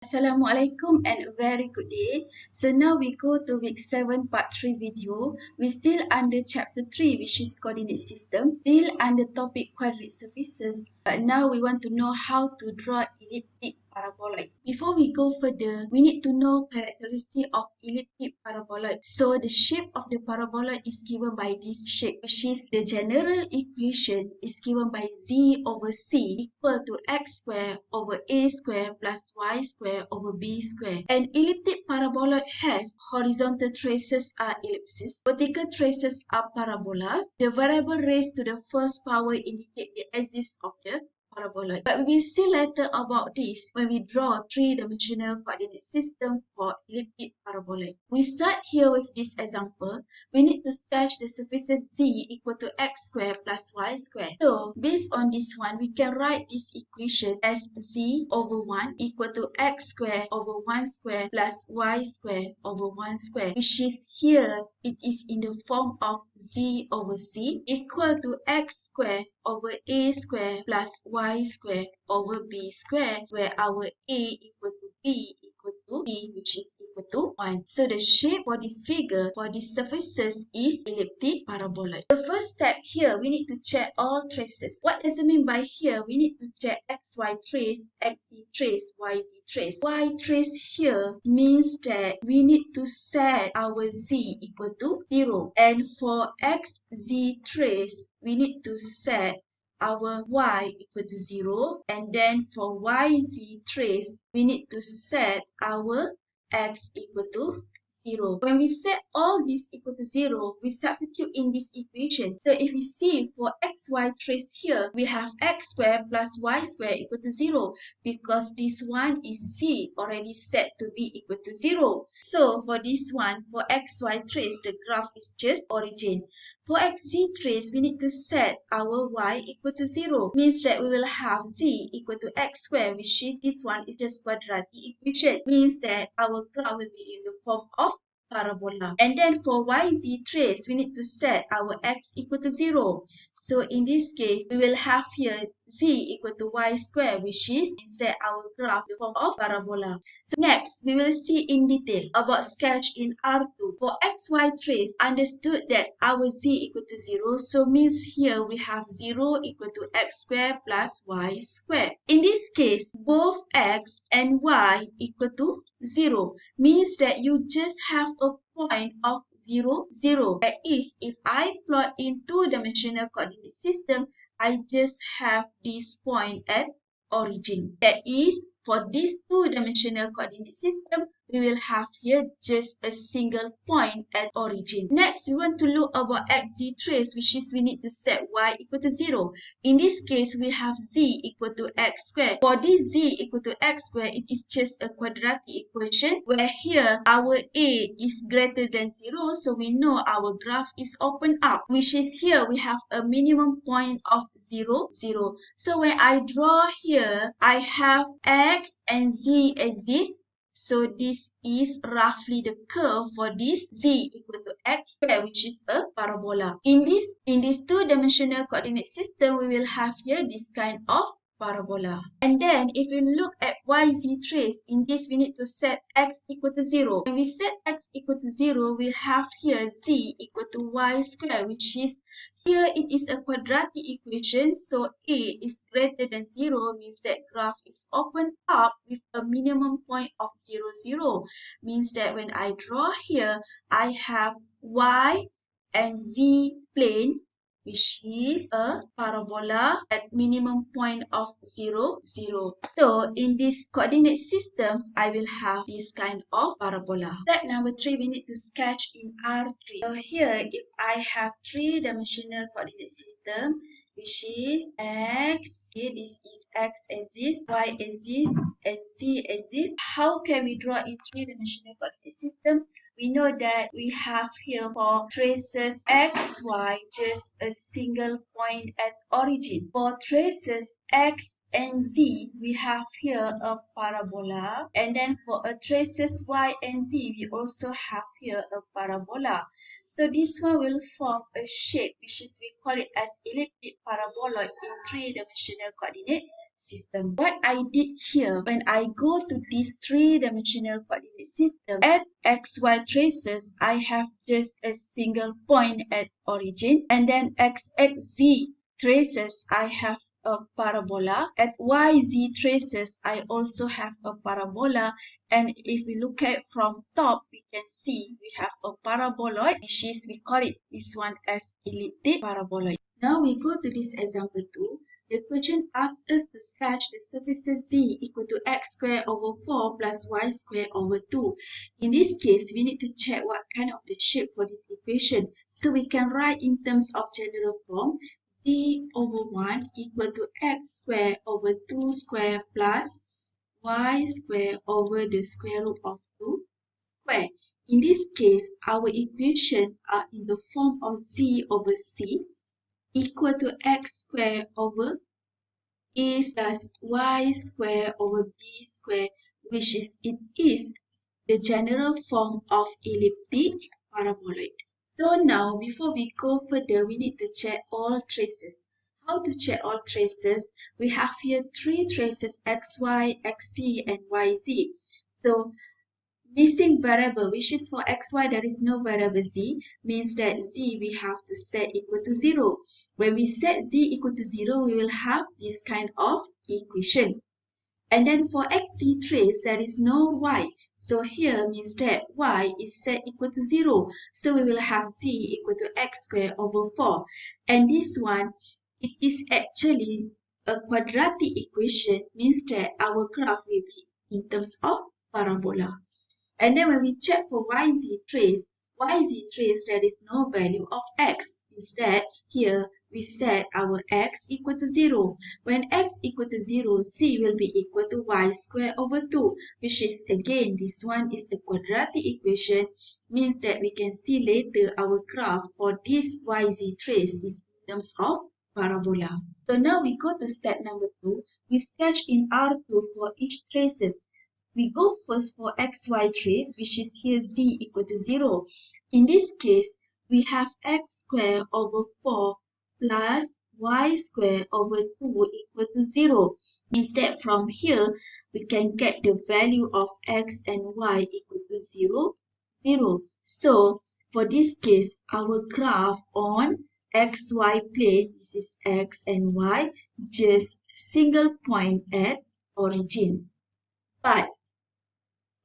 Assalamualaikum and a very good day. So now we go to week 7 part 3 video. We still under chapter 3 which is coordinate system. Still under topic quadratic surfaces. But now we want to know how to draw elliptic paraboloid. Before we go further, we need to know characteristic of elliptic paraboloid. So the shape of the paraboloid is given by this shape, which is the general equation is given by z over c equal to x square over a square plus y square over b square. An elliptic paraboloid has horizontal traces are ellipses, vertical traces are parabolas. The variable raised to the first power indicate the axis of the paraboloid. But we will see later about this when we draw three-dimensional coordinate system for elliptic paraboloid. We start here with this example. We need to sketch the surfaces z equal to x square plus y square. So based on this one, we can write this equation as z over 1 equal to x square over 1 square plus y square over 1 square, which is here it is in the form of z over c equal to x square over a square plus y square over b square, where our a equal to b equal to c, which is equal to 1. So the shape for this figure for these surfaces is elliptic paraboloid. The first step here, we need to check all traces. What does it mean by here? We need to check xy trace, xz trace, yz trace. Y trace here means that we need to set our z equal to 0. And for xz trace, we need to set our y equal to 0, and then for yz trace we need to set our x equal to 0. When we set all this equal to 0, we substitute in this equation. So if we see for xy trace here, we have x square plus y square equal to 0 because this one is z already set to be equal to 0. So for this one, for xy trace, the graph is just origin. For xz trace, we need to set our y equal to 0. Means that we will have z equal to x square, which is this one is just quadratic equation. Means that our graph will be in the form of parabola. And then for yz trace, we need to set our x equal to 0. So in this case, we will have here z equal to y square, which is instead our graph in the form of parabola. So next, we will see in detail about sketch in R2. For xy trace, understood that our z equal to 0. So means here we have 0 equal to x square plus y square. In this case, both x and y equal to 0. Means that you just have a point of 0, 0. That is, if I plot in two-dimensional coordinate system, I just have this point at origin. That is, for this two-dimensional coordinate system, we will have here just a single point at origin. Next, we want to look about xz trace, which is we need to set y equal to 0. In this case, we have z equal to x square. For this z equal to x square, it is just a quadratic equation where here our a is greater than 0, so we know our graph is open up, which is here we have a minimum point of 0, 0. So when I draw here, I have x and z as this. So this is roughly the curve for this z equal to x square, which is a parabola. In this two-dimensional coordinate system, we will have here this kind of parabola. And then if you look at yz trace, in this we need to set x equal to 0. When we set x equal to 0, we have here z equal to y square, which is here it is a quadratic equation, so a is greater than 0, means that graph is open up with a minimum point of 0, 0. Means that when I draw here, I have y and z plane, which is a parabola at minimum point of 0, 0. So in this coordinate system, I will have this kind of parabola. Step number 3, we need to sketch in R3. So here, if I have three-dimensional coordinate system, which is x, okay, this is x axis, y axis, and z axis. How can we draw in three-dimensional coordinate system? We know that we have here for traces x, y, just a single point at origin. For traces x and z, we have here a parabola. And then for a traces y and z, we also have here a parabola. So this one will form a shape, which is we call it as elliptic paraboloid in three-dimensional coordinate system. What I did here, when I go to this three-dimensional coordinate system, at xy traces, I have just a single point at origin, and then xz traces, I have a parabola. At yz traces, I also have a parabola, and if we look at from top, we can see we have a paraboloid, which is, we call it this one as elliptic paraboloid. Now we go to this example 2. The question asks us to sketch the surfaces z equal to x squared over 4 plus y squared over 2. In this case, we need to check what kind of the shape for this equation. So we can write in terms of general form, z over 1 equal to x squared over 2 squared plus y squared over the square root of 2 squared. In this case, our equation are in the form of z over c equal to x squared over a plus y squared over b squared, which is, it is the general form of elliptic paraboloid. So now, before we go further, we need to check all traces. How to check all traces? We have here three traces, xy, xc, and yz. So missing variable, which is for xy, there is no variable z, means that z we have to set equal to 0. When we set z equal to 0, we will have this kind of equation. And then for xc trace, there is no y. So here means that y is set equal to 0. So we will have z equal to x squared over 4. And this one, it is actually a quadratic equation, means that our graph will be in terms of parabola. And then when we check for yz trace, there is no value of x. Instead, here we set our x equal to 0. When x equal to 0, z will be equal to y squared over 2, which is, again, this one is a quadratic equation, means that we can see later our graph for this yz trace is in terms of parabola. So now we go to step number 2. We sketch in R2 for each traces. We go first for xy trace, which is here z equal to 0. In this case, we have x squared over 4 plus y squared over 2 equal to 0. Means that from here, we can get the value of x and y equal to 0, 0. So, for this case, our graph on xy plane, this is x and y, just single point at origin. But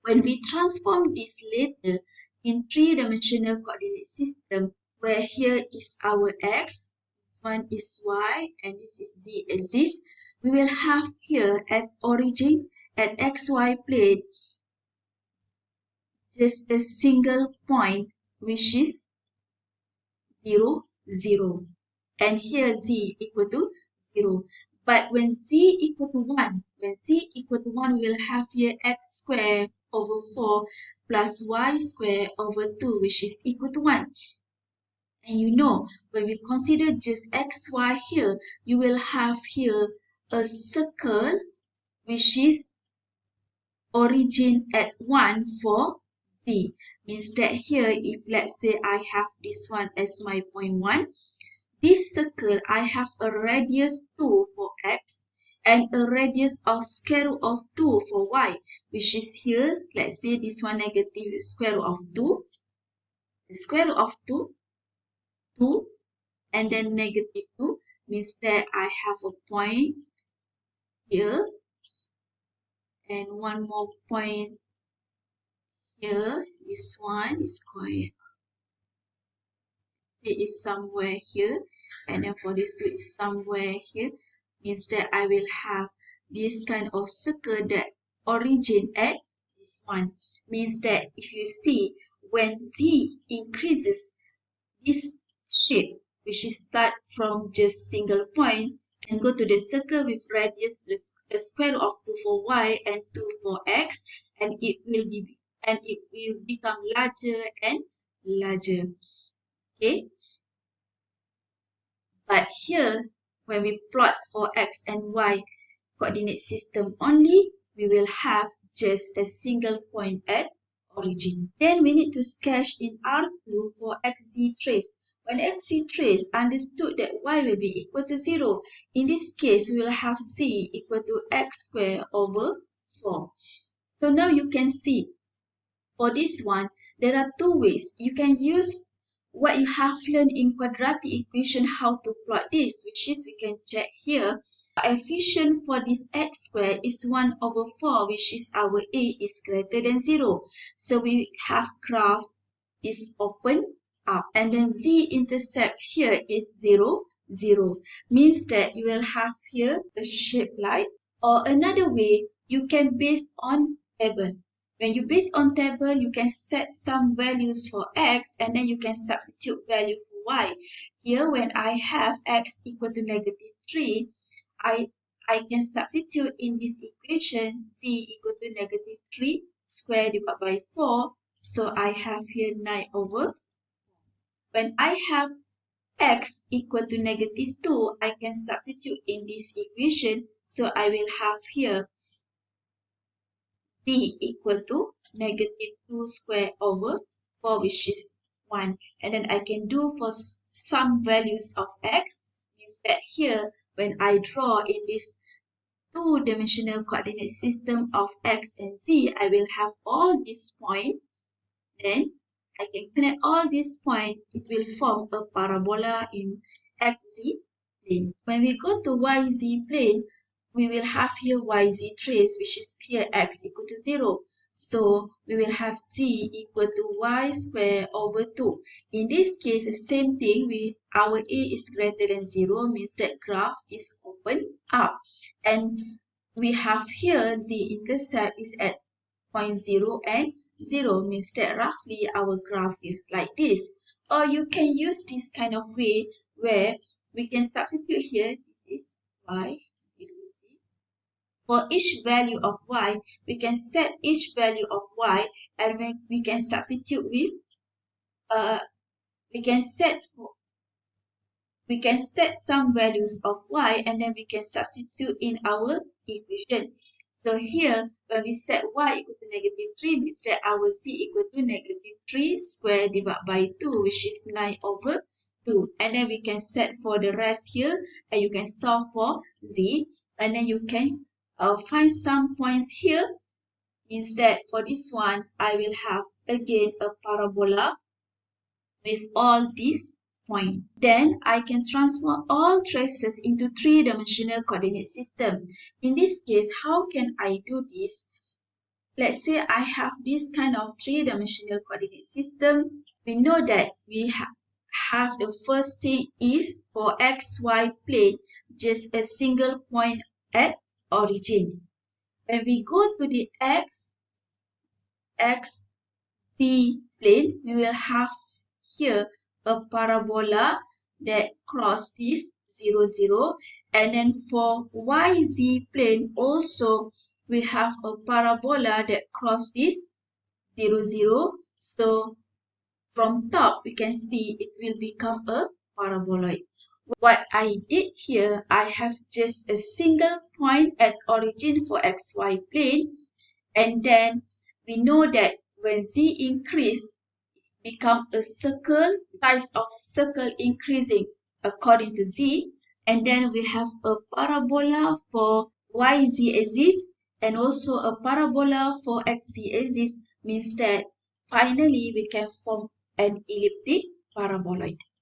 when we transform this later in three-dimensional coordinate system, where here is our x, this one is y, and this is z exists, we will have here at origin, at xy plane, just a single point, which is 0, 0. And here z equal to 0. But when z equal to 1, we will have here x squared over 4 plus y squared over 2, which is equal to 1. And you know, when we consider just xy here, you will have here a circle, which is origin at 1 for z. Means that here, if let's say I have this one as my point 1, this circle, I have a radius 2 for x and a radius of square root of 2 for y, which is here, let's say this one negative square root of 2, the square root of 2, 2, and then negative 2, means that I have a point here and one more point here. This one is quite, it is somewhere here, and then for this two is somewhere here, means that I will have this kind of circle that origin at this one. Means that if you see, when z increases, this shape, which is start from just single point and go to the circle with radius a square root of 2 for y and 2 for x, and it will become larger and larger. Okay, but here when we plot for x and y coordinate system only, we will have just a single point at origin. Then we need to sketch in R2 for xz trace. When xz trace understood that y will be equal to 0, in this case, we will have z equal to x squared over 4. So now you can see, for this one, there are two ways. You can use what you have learned in quadratic equation, how to plot this, which is we can check here. Coefficient for this x squared is 1 over 4, which is our a is greater than 0. So we have graph is open up. And then z-intercept here is 0, 0. Means that you will have here a shape like. Or another way, you can base on table. When you base on table, you can set some values for x and then you can substitute value for y. Here, when I have x equal to -3, I can substitute in this equation z equal to -3 square divided by 4. So I have here 9 over. When I have x equal to -2, I can substitute in this equation. So I will have here z equal to -2 square over 4, which is 1. And then I can do for some values of x. Means that here, when I draw in this two-dimensional coordinate system of x and z, I will have all these points. Then I can connect all these points. It will form a parabola in xz plane. When we go to yz plane, we will have here yz trace, which is here x equal to 0. So we will have z equal to y squared over 2. In this case, the same thing. Our a is greater than 0, means that graph is open up. And we have here z-intercept is at 0 and 0, means that roughly our graph is like this. Or you can use this kind of way where we can substitute here. This is y, this is z. For each value of y, we can set each value of y and we can substitute with we can set some values of y and then we can substitute in our equation. So here, when we set y equal to -3, means that our z equal to -3 square divided by 2, which is 9 over 2. And then we can set for the rest here, and you can solve for z. And then you can find some points here. Means that for this one, I will have again a parabola with all these points. Then I can transform all traces into three-dimensional coordinate system. In this case, how can I do this? Let's say I have this kind of three-dimensional coordinate system. We know that we have the first thing is for xy plane, just a single point at origin. When we go to the xz plane, we will have here a parabola that cross this 0, 0. And then for yz plane also, we have a parabola that cross this 0, 0. So from top, we can see it will become a paraboloid. What I did here, I have just a single point at origin for xy plane. And then we know that when z increase, become a circle, size of circle increasing according to z. And then we have a parabola for yz axis and also a parabola for xz axis, means that finally we can form an elliptic paraboloid.